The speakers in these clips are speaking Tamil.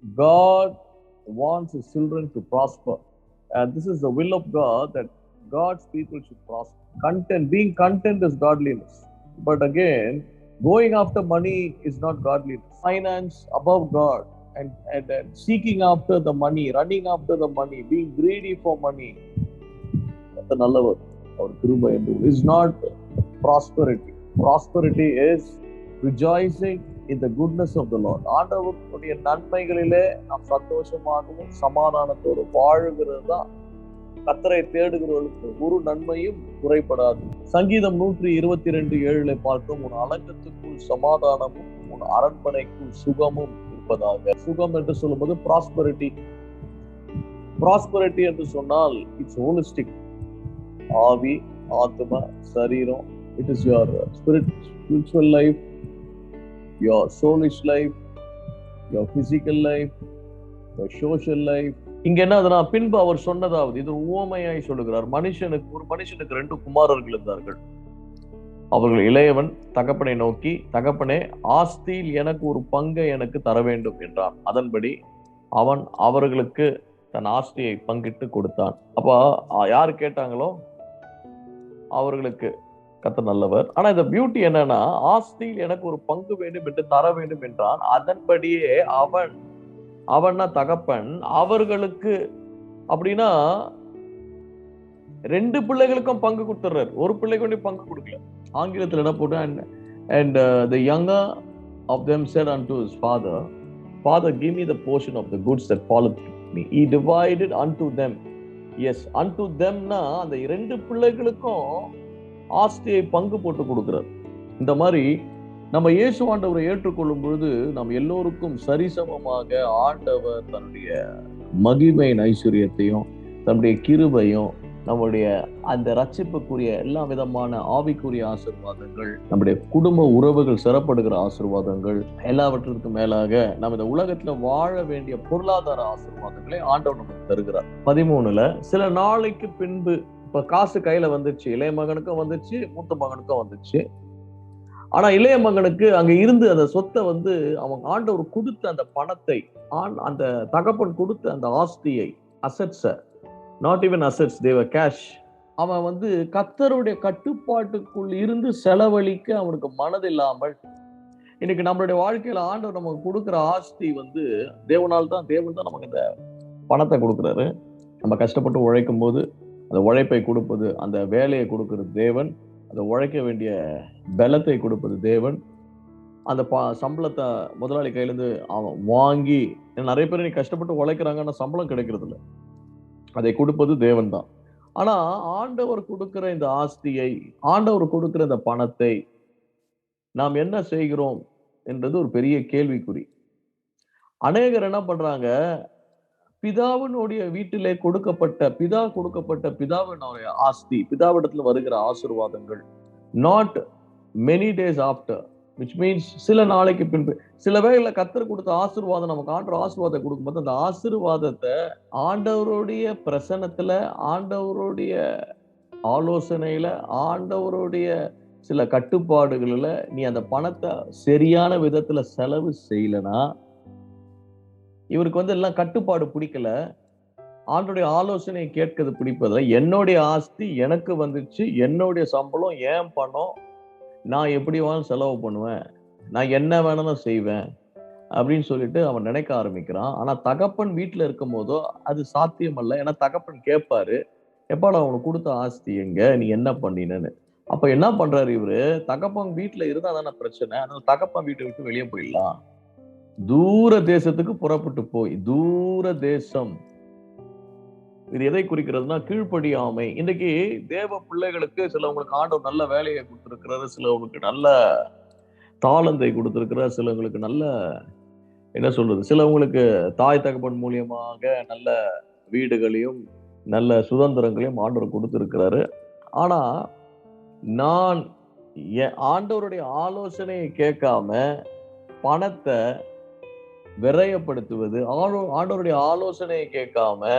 God wants his children to prosper. And this is the will of God, that God's people should prosper. Content, being content is godliness. But again, going after money is not godliness. Finance above God, and seeking after the money, running after the money, being greedy for money. That's another word. Or Kiruba is not prosperity. Prosperity is rejoicing in the goodness of the Lord. ஆண்டவருடைய நன்மைகளிலே நாம் சந்தோஷமாகவும் சமாதானத்தோடு வாழுகிறது தான் கர்த்தரை தேடுகிறவர்களுக்கு ஒரு நன்மையும் குறைபடாது. சங்கீதம் 122:7 பார்க்கும், உன் அலங்கத்துக்குள் சமாதானமும் உன் அரண்மனைக்குள் சுகமும் இருப்பதாக. சுகம் என்று சொல்லும்போது ப்ராஸ்பரிட்டி. ப்ராஸ்பரிட்டி என்று சொன்னால் இட்ஸ் ஹோலிஸ்டிக். ஆவி, ஆத்மா, சரீரம். It is your spiritual life, your soulish life, your physical life, your social life. இங்க என்னதுன்னா, பின்பு அவர் சொன்னதாவது, இது உவமையாய் சொல்லுகிறார். ஒரு மனுஷனுக்கு 2 குமாரர்கள் இருந்தார்கள். அவர்கள் இளையவன் தகப்பனை நோக்கி, தகப்பனே, ஆஸ்தியில் எனக்கு ஒரு பங்கை எனக்கு தர வேண்டும் என்றான். அதன்படி அவன் அவர்களுக்கு தன் ஆஸ்தியை பங்கிட்டு கொடுத்தான். அப்ப யாரு கேட்டாங்களோ அவர்களுக்கு கர்த்தர் நல்லவர். ஆனா இந்த பியூட்டி என்னன்னா, ஆஸ்தியில் எனக்கு ஒரு பங்கு வேண்டும் என்று தர வேண்டும் என்றான். அதன்படியே அவன்னா தகப்பன் அவர்களுக்கு, அப்படின்னா 2 பிள்ளைகளுக்கும் பங்கு கொடுத்துறாரு. ஒரு பிள்ளைக்கு பங்கு கொடுக்கல. ஆங்கிலத்தில் என்ன போட்டு, and the younger of them said unto his father, Father, give me the portion of the goods that falleth me. He divided unto them. Yes, unto them னா அந்த 2 பிள்ளைகளுக்கும் ஆஸ்தியை பங்கு போட்டு கொடுக்கிறார். இந்த மாதிரி நம்ம இயேசு ஆண்டவரை ஏற்றுக்கொள்ளும் பொழுது நம்ம எல்லோருக்கும் சரிசமமாக ஆண்டவர் தன்னுடைய மகிமையின் ஐஸ்வர்யத்தையும் தன்னுடைய கிருபையும் நம்முடைய அந்த ரட்சிப்புக்குரிய எல்லா விதமான ஆவிக்குரிய ஆசீர்வாதங்கள், நம்முடைய குடும்ப உறவுகள் சிறப்படுகிற ஆசீர்வாதங்கள், எல்லாவற்றிற்கும் மேலாக நம்ம இந்த உலகத்துல வாழ வேண்டிய பொருளாதார ஆசீர்வாதங்களை ஆண்டவர் நமக்கு தருகிறார். 13ல சில நாளைக்கு பின்பு, இப்ப காசு கையில வந்துச்சு, இளைய மகனுக்கும் வந்துச்சு, மூத்த மகனுக்கும் வந்துச்சு. ஆனா இளைய மகனுக்கு அங்க இருந்து அந்த சொத்தை அவன் ஆண்டவர் கொடுத்த அந்த பணத்தை, அந்த தகப்பன் கொடுத்த அந்த ஆஸ்தியை, assets, not even assets, they were cash, அவன் கர்த்தருடைய கட்டுப்பாட்டுக்குள் இருந்து செலவழிக்க அவனுக்கு மனதில்லாமல், இன்னைக்கு நம்மளுடைய வாழ்க்கையில ஆண்டவர் நமக்கு கொடுக்கிற ஆஸ்தி தேவன் தான் நமக்கு இந்த பணத்தை கொடுக்குறாரு. நம்ம கஷ்டப்பட்டு உழைக்கும் போது அந்த உழைப்பை கொடுப்பது, அந்த வேலையை கொடுக்கிறது தேவன். அந்த உழைக்க வேண்டிய பலத்தை கொடுப்பது தேவன். அந்த சம்பளத்தை முதலாளி கையிலேருந்து அவன் வாங்கி, நிறைய பேர் நீ கஷ்டப்பட்டு உழைக்கிறாங்கன்னா சம்பளம் கிடைக்கிறது இல்லை, அதை கொடுப்பது தேவன் தான். ஆனா ஆண்டவர் கொடுக்கிற இந்த ஆஸ்தியை, ஆண்டவர் கொடுக்கிற இந்த பணத்தை நாம் என்ன செய்கிறோம் என்றது ஒரு பெரிய கேள்விக்குறி. அநேகர் என்ன பண்றாங்க, பிதாவினுடைய வீட்டிலே கொடுக்கப்பட்ட பிதாவினுடைய ஆஸ்தி, பிதாவிடத்துல வருகிற ஆசீர்வாதங்கள், not many days after, which means சில நாளைக்கு பின்பு. சில வேளையில கர்த்தர் கொடுத்த ஆசீர்வாதம் நமக்கு ஆண்டவர் ஆசீர்வாதத்தை கொடுக்கும்போது அந்த ஆசீர்வாதத்தை ஆண்டவருடைய பிரசன்னத்துல, ஆண்டவருடைய ஆலோசனையில, ஆண்டவருடைய சில கட்டுப்பாடுகள்ல நீ அந்த பணத்தை சரியான விதத்துல செலவு செய்யலனா, இவருக்கு எல்லாம் கட்டுப்பாடு பிடிக்கல, ஆண்டோடைய ஆலோசனையை கேட்கிறது பிடிப்பதில்லை, என்னுடைய ஆஸ்தி எனக்கு வந்துச்சு, என்னுடைய சம்பளம், ஏன் பணம், நான் எப்படி வேணாலும் செலவு பண்ணுவேன், நான் என்ன வேணாலும் செய்வேன் அப்படின்னு சொல்லிட்டு அவன் நினைக்க ஆரம்பிக்கிறான். ஆனா தகப்பன் வீட்டுல இருக்கும் போதோ அது சாத்தியம் அல்ல. ஏன்னா தகப்பன் கேட்பாரு, எப்பாடா அவனுக்கு கொடுத்த ஆஸ்தி எங்க, நீ என்ன பண்ணினு. அப்ப என்ன பண்றாரு இவரு, தகப்பன் வீட்டுல இருந்தா தானே பிரச்சனை, அதனால தகப்பன் வீட்டை விட்டு வெளியே போயிடலாம், தூர தேசத்துக்கு புறப்பட்டு போய், தூர தேசம். இது எதை குறிக்கிறதுனா கீழ்ப்படியாமை. இன்றைக்கு தேவ பிள்ளைகளுக்கு சிலவங்களுக்கு ஆண்டவர் நல்ல வேலையை கொடுத்திருக்கிறாரு, சிலவங்களுக்கு நல்ல தாளந்தை கொடுத்திருக்கிறார், சிலவங்களுக்கு நல்ல என்ன சொல்றது, சிலவங்களுக்கு தாய் தகப்பன் மூலியமாக நல்ல வீடுகளையும் நல்ல சுதந்திரங்களையும் ஆண்டவர் கொடுத்திருக்கிறாரு. ஆனா நான் ஆண்டவருடைய ஆலோசனையை கேட்காம பணத்தை விரயப்படுத்துவது, ஆண்டவருடைய ஆலோசனையை கேட்காம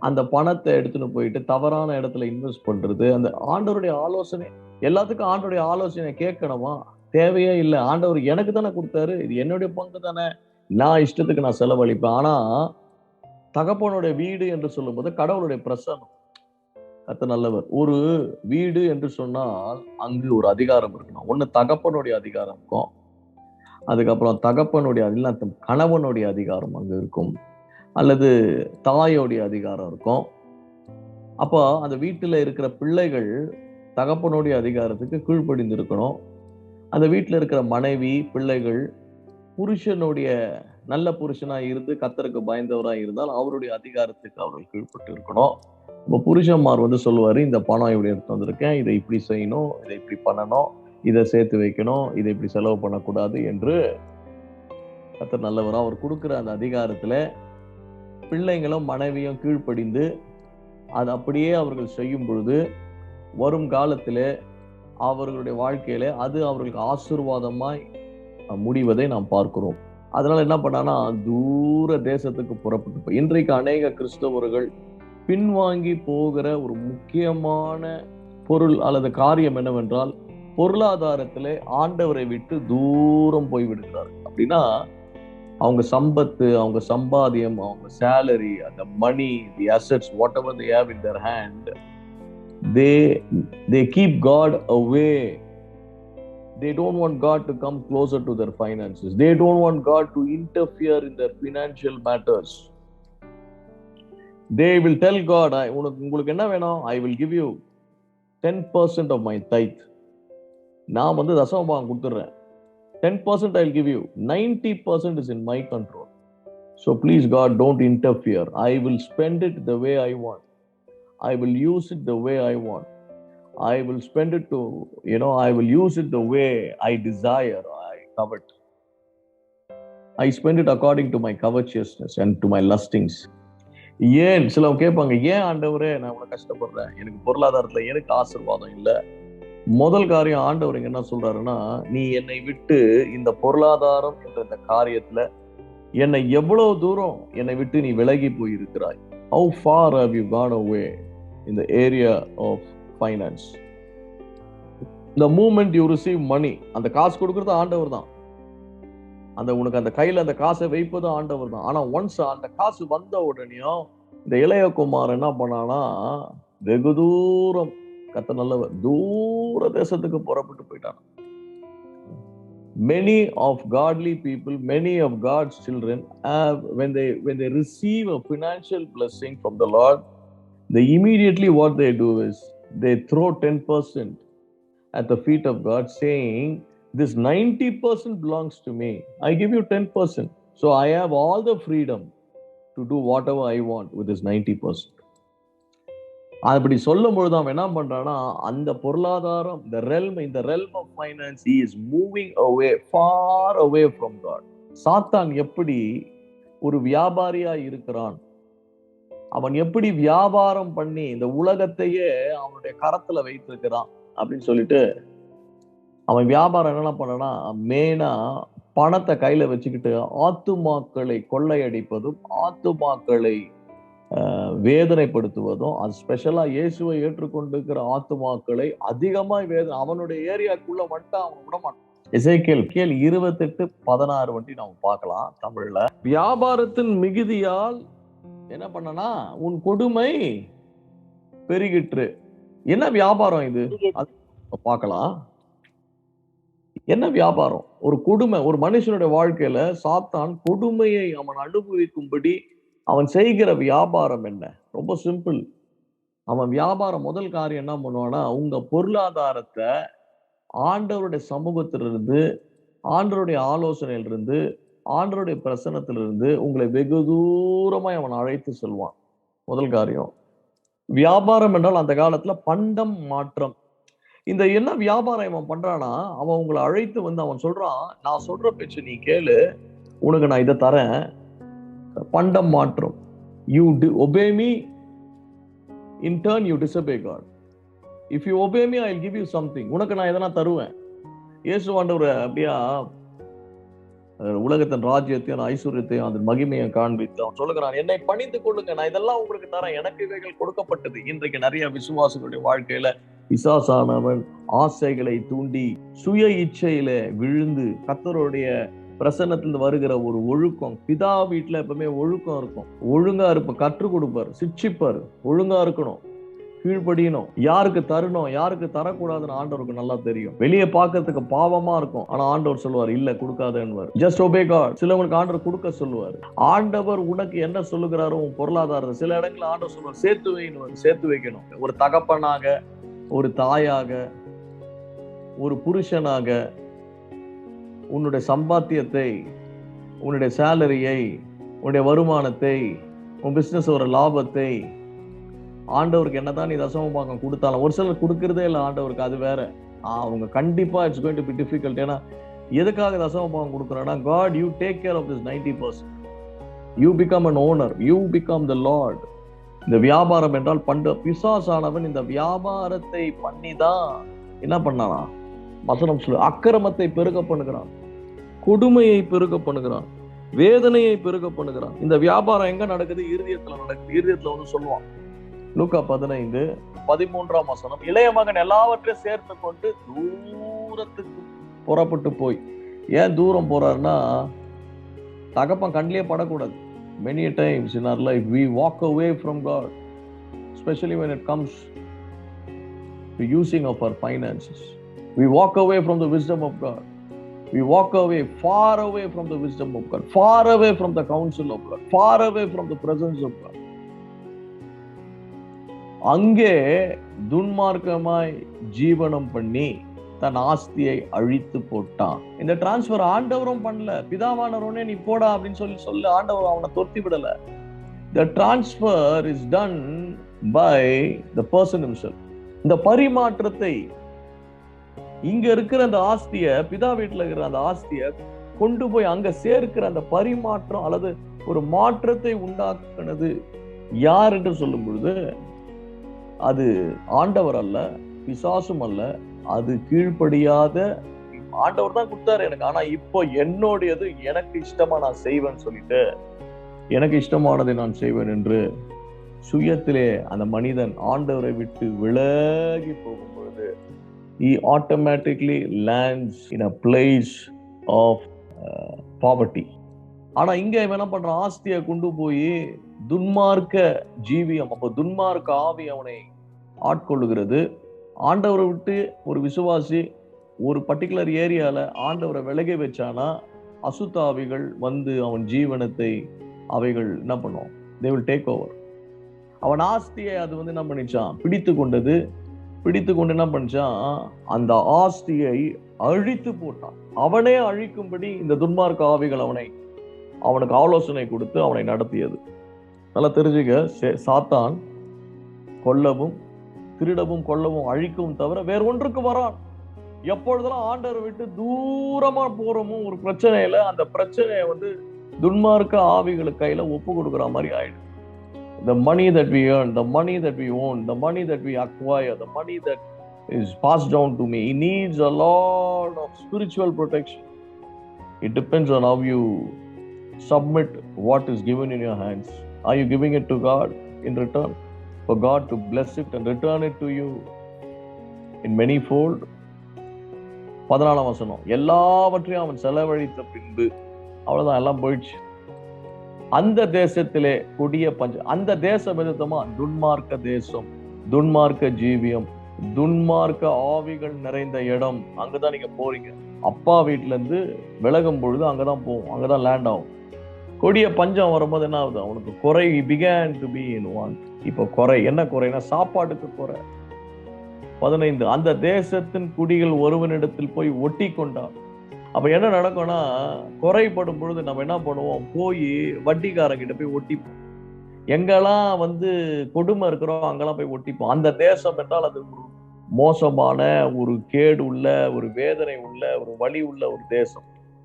அந்த பணத்தை எடுத்துன்னு போயிட்டு தவறான இடத்துல இன்வெஸ்ட் பண்றது, அந்த ஆண்டவருடைய ஆலோசனை, எல்லாத்துக்கும் ஆண்டவருடைய ஆலோசனை கேட்கணுமா? தேவையே இல்லை. ஆண்டவர் எனக்கு தானே கொடுத்தாரு, இது என்னுடைய பங்கு தானே, நான் இஷ்டத்துக்கு நான் செலவழிப்பேன். ஆனா தகப்பனுடைய வீடு என்று சொல்லும்போது கடவுளுடைய பிரசன்னம். கர்த்தர் நல்லவர். ஒரு வீடு என்று சொன்னால் அங்கு ஒரு அதிகாரம் இருக்கணும். ஒண்ணு தகப்பனுடைய அதிகாரம் இருக்கும், அதுக்கப்புறம் தகப்பனுடைய இல்ல கணவனுடைய அதிகாரம் அங்க இருக்கும், அல்லது தாயோடைய அதிகாரம் இருக்கும். அப்போ அந்த வீட்டுல இருக்கிற பிள்ளைகள் தகப்பனுடைய அதிகாரத்துக்கு கீழ்ப்படிந்து இருக்கணும். அந்த வீட்டுல இருக்கிற மனைவி பிள்ளைகள் புருஷனுடைய நல்ல புருஷனா இருந்து கர்த்தருக்கு பயந்தவரா இருந்தால் அவருடைய அதிகாரத்துக்கு அவர்கள் கீழ்ப்பட்டு இருக்கணும். இப்போ புருஷன்மார் சொல்லுவாரு, இந்த பணம் இப்படி எடுத்து வந்திருக்கேன், இதை இப்படி செய்யணும், இதை இப்படி பண்ணணும், இதை சேர்த்து வைக்கணும், இதை இப்படி செலவு பண்ணக்கூடாது என்று கர்த்தர் நல்லவரா அவர் கொடுக்கிற அந்த அதிகாரத்துல பிள்ளைங்களும் மனைவியும் கீழ்ப்படிந்து அது அப்படியே அவர்கள் செய்யும் பொழுது வரும் காலத்திலே அவர்களுடைய வாழ்க்கையில அது அவர்களுக்கு ஆசீர்வாதமாய் முடிவதை நாம் பார்க்கிறோம். அதனால என்ன பண்ணானா தூர தேசத்துக்கு புறப்பட்டு இன்றைக்கு அநேக கிறிஸ்தவர்கள் பின்வாங்கி போகிற ஒரு முக்கியமான பொருள் அல்லது காரியம் என்னவென்றால் பொருளாதாரத்திலே ஆண்டவரை விட்டு தூரம் போய்விடுகிறார். அப்படின்னா அவங்க சம்பத்து, அவங்க சம்பாத்தியம், அவங்க சேலரி, அந்த money, the assets, whatever they have in their hand, they keep God away. They don't want God to come closer to their finances. They don't want God to interfere in their financial matters. They will tell God, உங்களுக்கு என்ன வேணும்? I will give you 10% of my tithe. நான் தசமபாகம் கொடுத்துறேன். 10% I'll give you. 90% is in my control. So please God, don't interfere. I will spend it the way I want. I will use it the way I want. I will spend it to, I will use it the way I desire, I covet. I spend it according to my covetousness and to my lustings. ஏன் சிலவங்க கேட்பாங்க, ஏன் ஆண்டவரே நான் இவ்வளவு கஷ்டப்படுறேன், எனக்கு பொருளாதாரத்துல எனக்கு ஆசீர்வாதம் இல்லை. முதல் காரியம் ஆண்டவர் என்ன சொல்றாருன்னா, நீ என்னை விட்டு இந்த பொருளாதாரம் என்ற இந்த காரியத்துல என்னை எவ்வளவு தூரம் என்னை விட்டு நீ விலகி போயிருக்கிறாய். How far have you gone away in the area of finance? The moment you receive money, அந்த காசு கொடுக்கறது ஆண்டவர் தான், உனக்கு அந்த கையில அந்த காசை வைப்பது ஆண்டவர் தான். ஆனா ஒன்ஸ் அந்த காசு வந்த உடனேயும் இந்த இளையகுமார் என்ன பண்ணானா வெகு தூரம், கர்த்தர் நல்லவர், தூர தேசத்துக்கு புறப்பட்டு போயிட்டான். Many of godly people, many of God's children have, when they receive a financial blessing from the Lord, they immediately what they do is they throw 10% at the feet of God, saying, this 90% belongs to me. I give you 10%. So I have all the freedom to do whatever I want with this 90%. அப்படி சொல்லும் பொழுது அவன் என்ன பண்றான்னா அந்த பொருளாதாரம், in the realm of finance, he is moving away, far away from God. சாத்தான் எப்படி ஒரு வியாபாரியா இருக்கிறான், அவன் எப்படி வியாபாரம் பண்ணி இந்த உலகத்தையே அவனுடைய கரத்துல வைத்திருக்கிறான் அப்படின்னு சொல்லிட்டு அவன் வியாபாரம் என்ன பண்ணனா மேனா பணத்தை கையில வச்சுக்கிட்டு ஆத்துமாக்களை கொள்ளையடிப்பதும் ஆத்துமாக்களை வேதனைப்படுத்துவதும், அது ஸ்பெஷலா இயேசுவை ஏற்றுக்கொண்டிருக்கிற ஆத்துமாக்களை அதிகமாய் அவனுடைய ஏரியாக்குள்ள மட்டும் அவன் விடமாட்டான். எசேக்கியேல் 28:16 நம்ம பார்க்கலாம் தமிழ்ல. வியாபாரத்தின் மிகுதியால் என்ன பண்ணனா உன் கொடுமை பெருகிற்று. என்ன வியாபாரம் இது பார்க்கலாம். என்ன வியாபாரம்? ஒரு கொடுமை. ஒரு மனுஷனுடைய வாழ்க்கையில சாத்தான் கொடுமையை அவன் அனுபவிக்கும்படி அவன் செய்கிற வியாபாரம் என்ன? ரொம்ப சிம்பிள். அவன் வியாபாரம் முதல் காரியம் என்ன பண்ணுவானா, உங்க பொருளாதாரத்தை ஆண்டவருடைய சமூகத்திலிருந்து, ஆண்டவருடைய ஆலோசனையிலிருந்து, ஆண்டவருடைய பிரசன்னத்திலிருந்து உங்களை வெகு தூரமாய் அவன் அழைத்து செல்வான். முதல் காரியம். வியாபாரம் என்றால் அந்த காலத்துல பண்டம் மாற்றம். இந்த என்ன வியாபாரம் அவன் பண்றானா, அவன் உங்களை அழைத்து அவன் சொல்றான், நான் சொல்ற பேச்சு நீ கேளு, உனக்கு நான் இதை தரேன். பண்டம் மாற்றம். You obey me, in turn you disobey God. If you obey me, I'll give you something. உனக்கு நான் எதனா தருவேன். இயேசு ஆண்டவர் அப்படியா உலகத்தின் ராஜ்யத்தையும் ஐஸ்வர்யத்தையும் அதன் மகிமையை காண்பித்து அவன் சொல்லுகிறான், என்னை பணிந்து கொள்ளுங்க, நான் இதெல்லாம் உங்களுக்கு தரேன், எனக்கு இவைகள் கொடுக்கப்பட்டது. இன்றைக்கு நிறைய விசுவாசிகளுடைய வாழ்க்கையில பிசாசானவன் ஆசைகளை தூண்டி சுய இச்சையில விழுந்து கர்த்தருடைய பிரசன்னத்திலிருந்து வருகிற ஒரு ஒழுக்கம். பிதா வீட்டுல எப்பவுமே ஒழுக்கம் இருக்கும். ஒழுங்கா இருப்ப கற்றுக் கொடுப்பாரு, சிட்சிப்பாரு. ஒழுங்கா இருக்கணும், கீழ்ப்படியணும், யாருக்கு தரணும் யாருக்கு தரக்கூடாதுன்னு ஆண்டவருக்கு நல்லா தெரியும். வெளியே பார்க்கறதுக்கு பாவமா இருக்கும், ஆனா ஆண்டவர் சொல்லுவார் இல்ல கொடுக்காதேன்னு. Just obey God. சிலவனுக்கு ஆண்டவர் கொடுக்க சொல்லுவார். ஆண்டவர் உனக்கு என்ன சொல்லுகிறாரோ உன் பொருளாதாரத்தை சில இடங்களில் ஆண்டவர் சொல்லுவார் சேர்த்து வைன்னு. சேர்த்து வைக்கணும். ஒரு தகப்பனாக, ஒரு தாயாக, ஒரு புருஷனாக உன்னுடைய சம்பாத்தியத்தை, உன்னுடைய சேலரியை, உன்னுடைய வருமானத்தை, உன் பிசினஸ் ஒரு லாபத்தை ஆண்டவருக்கு என்னதான் நீ தசமபாகம் கொடுத்தாலும், ஒரு சிலர் கொடுக்கறதே இல்லை ஆண்டவருக்கு, அது வேற. அவங்க கண்டிப்பா it's going to be difficult. ஏன்னா எதுக்காக தசமபாகம் கொடுக்குறேன்னா, God you take care of this 90%. You become an owner, you become the Lord. இந்த வியாபாரம் என்றால் பிசாசானவன் இந்த வியாபாரத்தை பண்ணி தான் என்ன பண்ணானா, வசனம் சொல்லு, அக்கிரமத்தை பெருக பண்ணுகிறான், கொடுமையை பெருக பண்ணுகிறான், வேதனையை பெருக பண்ணுகிறான். இந்த வியாபாரம் எங்க நடக்குது? இருதயத்துல நடக்குது. இருதயத்துல வந்து சொல்லுவான் லூக்கா 15:13 இளைய மகன் எல்லாவற்றையும் சேர்த்து கொண்டு தூரத்துக்கு புறப்பட்டு போய். ஏன் தூரம் போறாருன்னா, தகப்பன் கண்ணிலே படக்கூடாது. Many times in our life we walk away from God, especially when it comes to using of our finances. We walk away from the wisdom of God. We walk away, far away from the wisdom of God, far away from the counsel of God, far away from the presence of God. அங்கே துன்மார்க்கமாய் ஜீவனம் பண்ணி தன் ஆஸ்தியை அழித்து போட்டான். இந்த டிரான்ஸ்பர் ஆண்டவரும் பண்ணல. பிதாவானவரே நீ போடா அப்படின்னு சொல்லி ஆண்டவர் அவனை தொத்தி விடல. The transfer is done by the person himself. இந்த பரிமாற்றத்தை, இங்க இருக்கிற அந்த ஆஸ்திய, பிதா வீட்டுல இருக்கிற அந்த ஆஸ்திய கொண்டு போய் அங்க சேர்க்கிற அந்த பரிமாற்றம் அல்லது ஒரு மாற்றத்தை உண்டாக்குனது யார் என்று சொல்லும் பொழுது, அது ஆண்டவர் அல்ல, பிசாசும் அல்ல. அது கீழ்ப்படியாத ஆண்டவர் தான் கொடுத்தாரு எனக்கு, ஆனா இப்போ என்னுடையது, எனக்கு இஷ்டமா நான் செய்வேன்னு சொல்லிட்டு, எனக்கு இஷ்டமானதை நான் செய்வேன் என்று சுயத்திலே அந்த மனிதன் ஆண்டவரை விட்டு விலகி போகும் பொழுது he automatically lands in a place of poverty. ஆனா இங்க என்ன பண்றான், ஆஸ்தியை கொண்டு போய் துன்மார்க்க ஜீவியம், அப்ப துன்மார்க்க ஆவி அவனை ஆட்கொள்ளுகிறது. ஆண்டவரை விட்டு ஒரு விசுவாசி ஒரு பர்டிகுலர் ஏரியால ஆண்டவரை விலகி வச்சானா, அசுத்தாவிகள் வந்து அவன் ஜீவனத்தை அவைகள் என்ன பண்ணும், they will take over. அவன் ஆஸ்தியை அது வந்து என்ன பண்ணிச்சான், பிடித்து கொண்டு என்ன பண்ணிச்சான், அந்த ஆஸ்தியை அழித்து போட்டான். அவனே அழிக்கும்படி இந்த துன்மார்க்க ஆவிகள் அவனுக்கு ஆலோசனை கொடுத்து அவனை நடத்தியது. நல்லா தெரிஞ்சுக்க, சாத்தான் கொல்லவும் திருடவும் கொல்லவும் அழிக்கவும் தவிர வேற ஒன்றுக்கு வரான். எப்பொழுதெல்லாம் ஆண்டவரை விட்டு தூரமா போறோமோ ஒரு பிரச்சனையில, அந்த பிரச்சனையை வந்து துன்மார்க்க ஆவிகளுக்கு கையில ஒப்பு கொடுக்குற மாதிரி ஆயிடும். The money that we earn, the money that we own, the money that we acquire, the money that is passed down to me, it needs a lot of spiritual protection. It depends on how you submit what is given in your hands. Are you giving it to God in return, for God to bless it and return it to you in many fold? 14 எல்லாவற்றையும் அவன் செலவழித்த பின்பு அவ்வளவுதான், எல்லாம் போயிடுச்சு. அந்த தேசத்திலே கொடிய பஞ்சம். அந்த தேசம் எதுமா, துன்மார்க்க தேசம், துன்மார்க்க ஜீவியம், துன்மார்க்க ஆவிகள் நிறைந்த இடம். அங்கதான் நீங்க போறீங்க. அப்பா வீட்டுல இருந்து விலகும் பொழுது அங்கதான் போவோம், அங்கதான் லேண்ட் ஆகும். கொடிய பஞ்சம் வரும்போது என்ன ஆகுது, அவனுக்கு குறை began to be in want. இப்போ குறை என்ன குறைனா, சாப்பாட்டுக்கு குறை. 15 அந்த தேசத்தின் குடிகள் ஒருவனிடத்தில் போய் ஒட்டி கொண்டான். அப்ப என்ன நடக்கும்னா, குறைப்படும் பொழுது நம்ம என்ன பண்ணுவோம், போய் வட்டிக்காரங்கிட்ட போய் ஒட்டிப்போம். எங்கெல்லாம் வந்து கொடுமை இருக்கிறோம் அங்கெல்லாம் போய் ஒட்டிப்போம். அந்த தேசம் என்றால் அது ஒரு மோசமான, ஒரு கேடு உள்ள, ஒரு வேதனை உள்ள, ஒரு வலி உள்ள ஒரு தேசம்.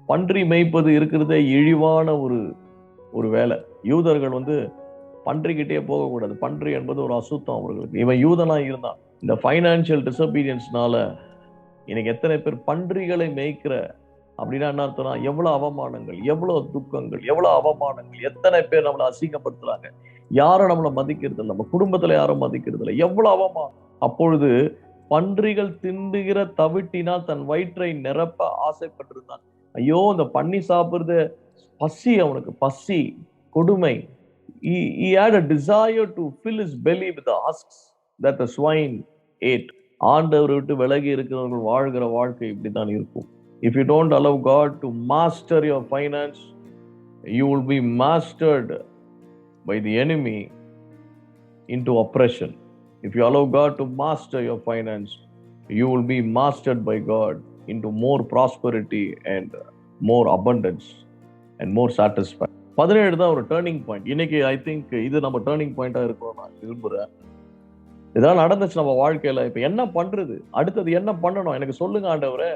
பன்றி மேய்ப்பது இருக்கிறதே இழிவான ஒரு வேலை. யூதர்கள் வந்து பன்றிக்கிட்டே போகக்கூடாது. பன்றி என்பது ஒரு அசுத்தம் அவர்களுக்கு. இவன் யூதனா இருந்தான். இந்த ஃபைனான்சியல் டிசபீரியன்ஸ்னால இன்னைக்கு எத்தனை பேர் பன்றிகளை மேய்க்கிற அப்படின்னா என்ன அர்த்தம்னா, எவ்வளவு அவமானங்கள், எவ்வளவு துக்கங்கள், எவ்வளவு அவமானங்கள், எத்தனை பேர் நம்மளை அசிங்கப்படுத்துறாங்க, யாரும் நம்மளை மதிக்கிறது இல்லை, நம்ம குடும்பத்துல யாரும் மதிக்கிறது இல்லை, எவ்வளவு அவமானம். அப்பொழுது பன்றிகள் திண்டுகிற தவிட்டினால் தன் வயிற்றை நிரப்ப ஆசைப்பட்டிருந்தான். ஐயோ இந்த பண்ணி சாப்பிடுறது பசி, அவனுக்கு பசி, கொடுமை. He had a desire to fill his belly with the husks that the swine ate. ஆண்டவரை விட்டு விலகி இருக்கிறவர்கள் வாழ்கிற வாழ்க்கை இப்படித்தான் இருக்கும். If you don't allow God to master your finance, you will be mastered by the enemy into oppression. If you allow God to master your finance, you will be mastered by God into more prosperity and more abundance and more satisfaction. 17 தான் ஒரு டேர்னிங் பாயிண்ட். இன்னைக்கு ஐ திங்க் இது நம்ம டேர்னிங் பாயிண்டா இருக்கும் நான் விரும்புறேன். இதெல்லாம் நடந்துச்சு நம்ம வாழ்க்கையில. இப்ப என்ன பண்றது, அடுத்தது என்ன பண்ணணும் எனக்கு சொல்லுங்க ஆண்டவரே.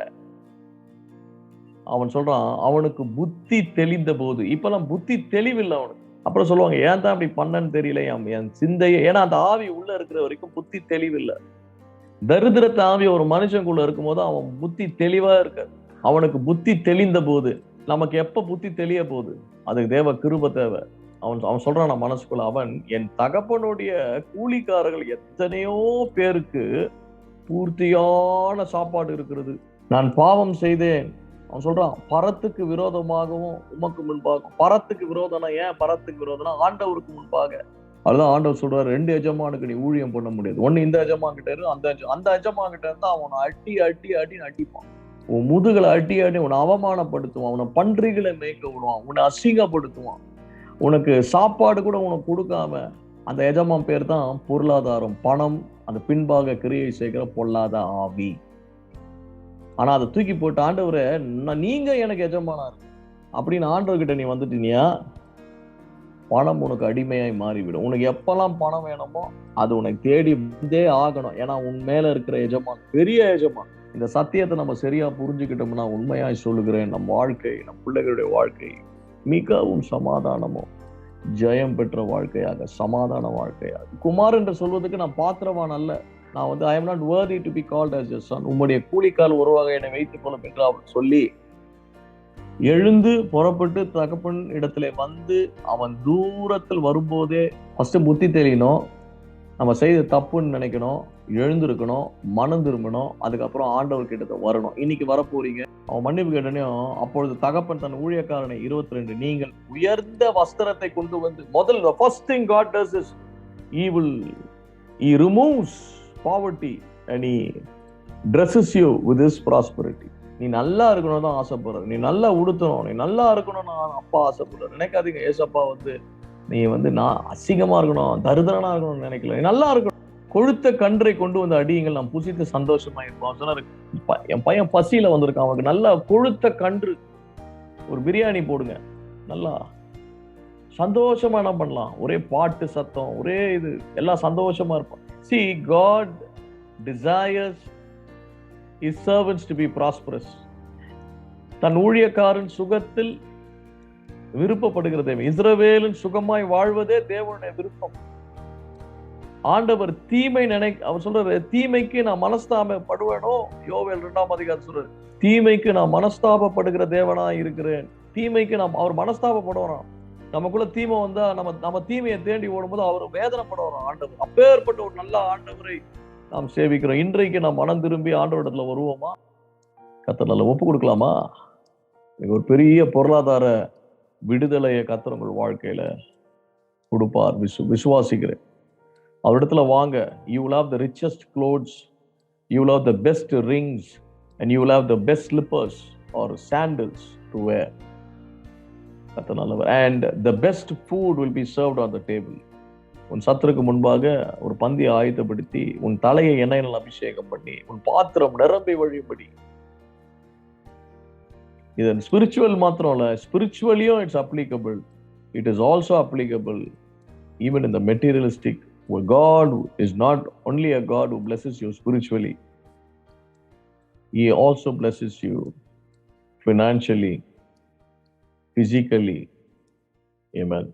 அவன் சொல்றான், அவனுக்கு புத்தி தெளிந்த போது. இப்பெல்லாம் புத்தி தெளிவில்லை அவனுக்கு. அப்புறம் சொல்லுவாங்க, ஏன் தான் அப்படி பண்ணன்னு தெரியல என் சிந்தையை. ஏன்னா அந்த ஆவி உள்ள இருக்கிற வரைக்கும் புத்தி தெளிவில்லை. தரித்திரத்த ஆவி ஒரு மனுஷனுக்குள்ள இருக்கும் போது அவன் புத்தி தெளிவா இருக்காது. அவனுக்கு புத்தி தெளிந்த போது. நமக்கு எப்ப புத்தி தெளிய போகுது? அதுக்கு தேவ கிருபை தேவை. அவன் சொல்றான் நான் மனசுக்குள்ள, அவன் என் தகப்பனுடைய கூலிக்காரர்கள் எத்தனையோ பேருக்கு பூர்த்தியான சாப்பாடு இருக்கிறது. நான் பாவம் செய்தேன். அவன் சொல்றான், பரத்துக்கு விரோதமாகவும் உமக்கு முன்பாக. பரத்துக்கு விரோதம்னா ஏன் பரத்துக்கு விரோதம்னா ஆண்டவருக்கு முன்பாக. அதுதான் ஆண்டவர் சொல்றாரு, 2 எஜமானுக்கு நீ ஊழியம் பண்ண முடியாது. ஒண்ணு இந்த எஜமான் கிட்ட இரு, அந்த எஜமான் கிட்ட இருந்தா அவனை அடின்னு அடிப்பான். உன் முதுகலை அடி உன்னை அவமானப்படுத்துவான், உன்னை பன்றிகளை மேய்க்க விடுவான், உன்னை அசிங்கப்படுத்துவான், உனக்கு சாப்பாடு கூட உனக்கு கொடுக்காம. அந்த எஜமான் பேர் தான் பொருளாதாரம், பணம், அந்த பின்பாக கிரியை செய்கிற பொல்லாத ஆவி. ஆனா அதை தூக்கி போட்டு ஆண்டவரை நீங்க எனக்கு எஜமானா இருக்கு அப்படின்னு ஆண்டவர்கிட்ட நீ வந்துட்டீனியா, பணம் உனக்கு அடிமையாய் மாறிவிடும். உனக்கு எப்பெல்லாம் பணம் வேணுமோ அது உனக்கு தேடி வந்தே ஆகணும். ஏன்னா உன் மேல இருக்கிற எஜமான் பெரிய எஜமான். இந்த சத்தியத்தை நம்ம சரியா புரிஞ்சுக்கிட்டோம்னா, உண்மையாய் சொல்லுகிறேன், நம் வாழ்க்கை, நம் பிள்ளைகளுடைய வாழ்க்கை மிகவும் சமாதானமும் ஜெயம் பெற்ற வாழ்க்கையாக, சமாதான வாழ்க்கையாக. குமார் என்று சொல்வதற்கு நான் பாத்திரவான் அல்ல. நான் I am not worthy to be called as your son. உம்முடைய கூலிக்கால் உருவாக என்னை வைத்துக் கொள்ளும் என்று அவர் சொல்லி எழுந்து புறப்பட்டு தகப்பன் இடத்துல வந்து அவன் தூரத்தில் வரும்போதே ஃபர்ஸ்ட் புத்தி தெரியணும், நம்ம செய்த தப்புன்னு நினைக்கணும், எழுந்திருக்கணும், மனம் திரும்பணும், அதுக்கப்புறம் ஆண்டவர் கிட்ட வரணும். இன்னைக்கு வரப்போறீங்க, அவன் மன்னிப்பு கேட்டனையும் அப்பொழுது தகப்பன் தன் ஊழியக்காரனை 22 நீங்கள் உயர்ந்த வஸ்திரத்தை கொண்டு வந்து, முதல் the first thing God does is he removes poverty and he dresses you with his prosperity. நீ நல்லா இருக்கணும் தான் ஆசைப்படுற, நீ நல்லா உடுத்தணும், நீ நல்லா இருக்கணும்னு அப்பா ஆசைப்படுற. நினைக்காதீங்க ஏசப்பா நீ நான் அசிங்கமா இருக்கணும், தரித்திரனா இருக்கணும்னு நினைக்கல. நீ நல்லா இருக்கணும். கொழுத்த கன்றை கொண்டு வந்து அடியுங்கள், நான் புசித்து சந்தோஷமா இருப்போம் சொன்னாரு. என் பையன் பசியில வந்திருக்கான், அவனுக்கு நல்லா கொழுத்த கன்று ஒரு பிரியாணி போடுங்க, நல்லா சந்தோஷமா என்ன பண்ணலாம், ஒரே பாட்டு சத்தம், ஒரே இது, எல்லாம் சந்தோஷமா இருப்பான். See, God desires his servants to be prosperous. தன் ஊழியக்காரன் சுகத்தில் விருப்பப்படுகிற தேவன். இஸ்ரவேலின் சுகமாய் வாழ்வதே தேவனுடைய விருப்பம். ஆண்டவர் தீமை அவர் சொல்றாரு, தீமைக்கு நான் மனஸ்தாபப்படுவேனோ, யோவேல் 2ஆம் அதிகாரம் சொல்றாரு, தீமைக்கு நான் மனஸ்தாபப்படுகிற தேவனா இருக்கிறேன். தீமைக்கு அவர் மனஸ்தாபப்படுவாராம். நமக்குள்ள தீமை வந்தா நம்ம தீமையை தேண்டி ஓடும்போது அவர் வேதனைப்படுவாராம் ஆண்டவர். அப்பேற்பட்ட ஒரு நல்ல ஆண்டவரை நாம் சேவிக்கிறோம். இன்றைக்கு நாம் மனம் திரும்பி ஆண்டவரிடத்துல வருவோமா? கர்த்தர் நல்ல ஒப்பு கொடுக்கலாமா? ஒரு பெரிய பொருளாதார விடுதலையை கர்த்தர் உங்கள் வாழ்க்கையில கொடுப்பார். விசுவாசிக்கிறேன். அவரிடத்துல வாங்க. You will have the richest clothes, you will have the best rings, and you will have the best slippers or sandals to wear. கர்த்தர் நல்லவர். And the best food will be served on the table. உன் சத்துருக்கு முன்பாக ஒரு பந்தியை ஆயத்தப்படுத்தி, உன் தலையை எண்ணெயினால் அபிஷேகம் பண்ணி, உன் பாத்திரம் நிரம்பி வழியும்படி. இது ஸ்பிரிச்சுவல் மாத்திரம் இல்ல, ஸ்பிரிச்சுவலியும் it's applicable. It is also applicable even in the materialistic. Where God is not only a God who blesses you spiritually, He also blesses you financially, physically. Amen.